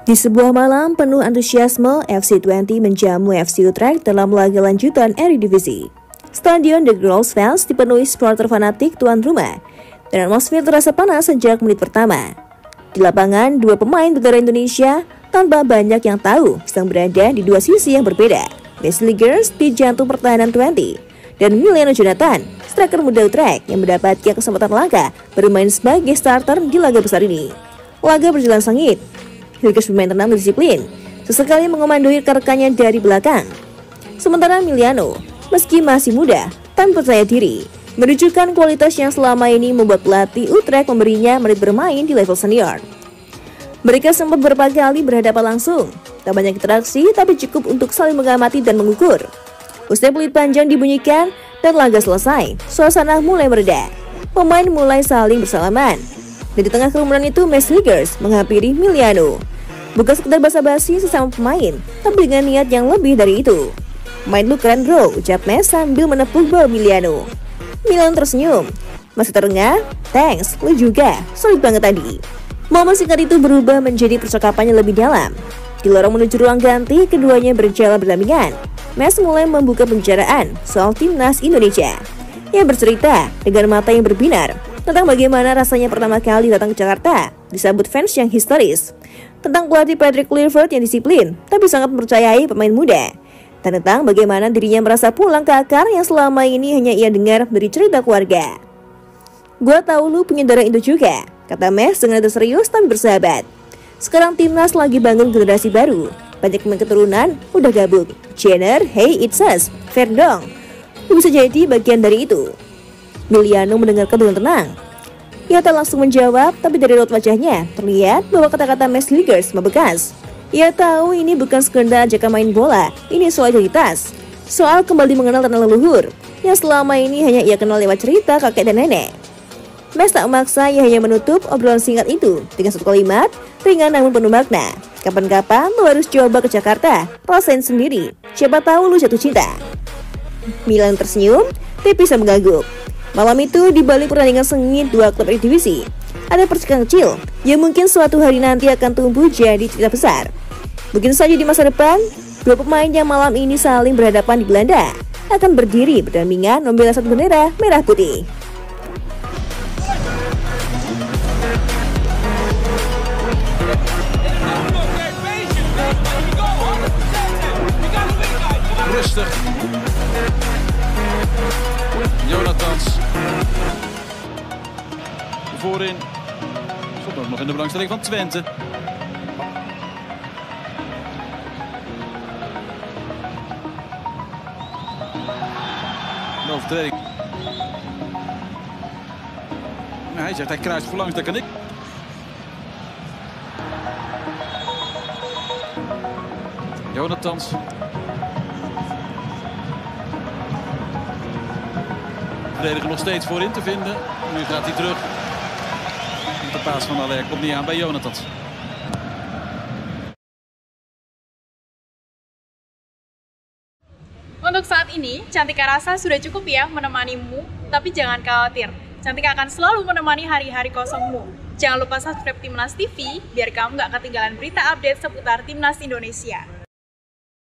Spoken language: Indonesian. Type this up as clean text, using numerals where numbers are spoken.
Di sebuah malam penuh antusiasme, FC20 menjamu FC Utrecht dalam laga lanjutan Eredivisie. Stadion The Grolsvesten dipenuhi supporter fanatik tuan rumah, dan atmosfer terasa panas sejak menit pertama. Di lapangan, dua pemain berdarah Indonesia tanpa banyak yang tahu sedang berada di dua sisi yang berbeda. Wesley Girls di jantung pertahanan 20 dan Emiliano Jonathan, striker muda Utrecht yang mendapatkan kesempatan laga bermain sebagai starter di laga besar ini. Laga berjalan sengit. Hilgers bermain tenang dan disiplin, sesekali mengomandoi rekannya dari belakang. Sementara Emiliano, meski masih muda, tapi percaya diri, menunjukkan kualitas yang selama ini membuat pelatih Utrecht memberinya menit bermain di level senior. Mereka sempat beberapa kali berhadapan langsung, tak banyak interaksi tapi cukup untuk saling mengamati dan mengukur. Usai peluit panjang dibunyikan dan laga selesai, suasana mulai mereda. Pemain mulai saling bersalaman, dan di tengah kerumunan itu Wesley Girls menghampiri Emiliano. Bukan sekedar basa-basi sesama pemain, tapi dengan niat yang lebih dari itu. "Main lu keren bro," ucap Mes sambil menepuk bola Emiliano. Emiliano tersenyum. "Masih terengah? Thanks, lu juga. Solid banget tadi." Momen singkat itu berubah menjadi percakapan yang lebih dalam. Di lorong menuju ruang ganti, keduanya berjalan berdampingan. Mes mulai membuka pembicaraan soal timnas Indonesia. Ia bercerita dengan mata yang berbinar tentang bagaimana rasanya pertama kali datang ke Jakarta, disambut fans yang histeris, tentang pelatih Patrick Kluivert yang disiplin tapi sangat mempercayai pemain muda, dan tentang bagaimana dirinya merasa pulang ke akar yang selama ini hanya ia dengar dari cerita keluarga. "Gua tahu lu punya darah Indo juga," kata Mes dengan nada serius tapi bersahabat. "Sekarang timnas lagi bangun generasi baru, banyak pemain keturunan udah gabung. Jenner, hey it's us, fair dong. Lu bisa jadi bagian dari itu." Emiliano mendengarkan dengan tenang. Ia tak langsung menjawab, tapi dari raut wajahnya terlihat bahwa kata-kata Wesley Girls membekas. Ia tahu ini bukan sekedar ajakan main bola, ini soal identitas, soal kembali mengenal tanah leluhur yang selama ini hanya ia kenal lewat cerita kakek dan nenek. Mes tak memaksa, ia hanya menutup obrolan singkat itu dengan satu kalimat ringan namun penuh makna. "Kapan-kapan lu harus coba ke Jakarta, rasain sendiri, siapa tahu lu jatuh cinta." Milan tersenyum, tipis dan mengangguk. Malam itu, di balik pertandingan sengit dua klub Eredivisie, ada percikan kecil yang mungkin suatu hari nanti akan tumbuh jadi cerita besar. Mungkin saja di masa depan, dua pemain yang malam ini saling berhadapan di Belanda akan berdiri berdampingan membela satu bendera merah putih. Rustig. Jonathans. Voorin. Stond ook nog in de belangstelling van Twente. De overtreding. Hij zegt hij kruist voorlangs, dat kan ik. Jonathans. Verdediger nog steeds voorin te vinden. Nu gaat hij terug. De paas van Aller komt niet aan bij Jonathans. Untuk saat ini, Cantika rasa sudah cukup ya menemanimu, tapi jangan khawatir. Cantika akan selalu menemani hari-hari kosongmu. Jangan lupa subscribe Timnas TV biar kamu gak ketinggalan berita update seputar Timnas Indonesia.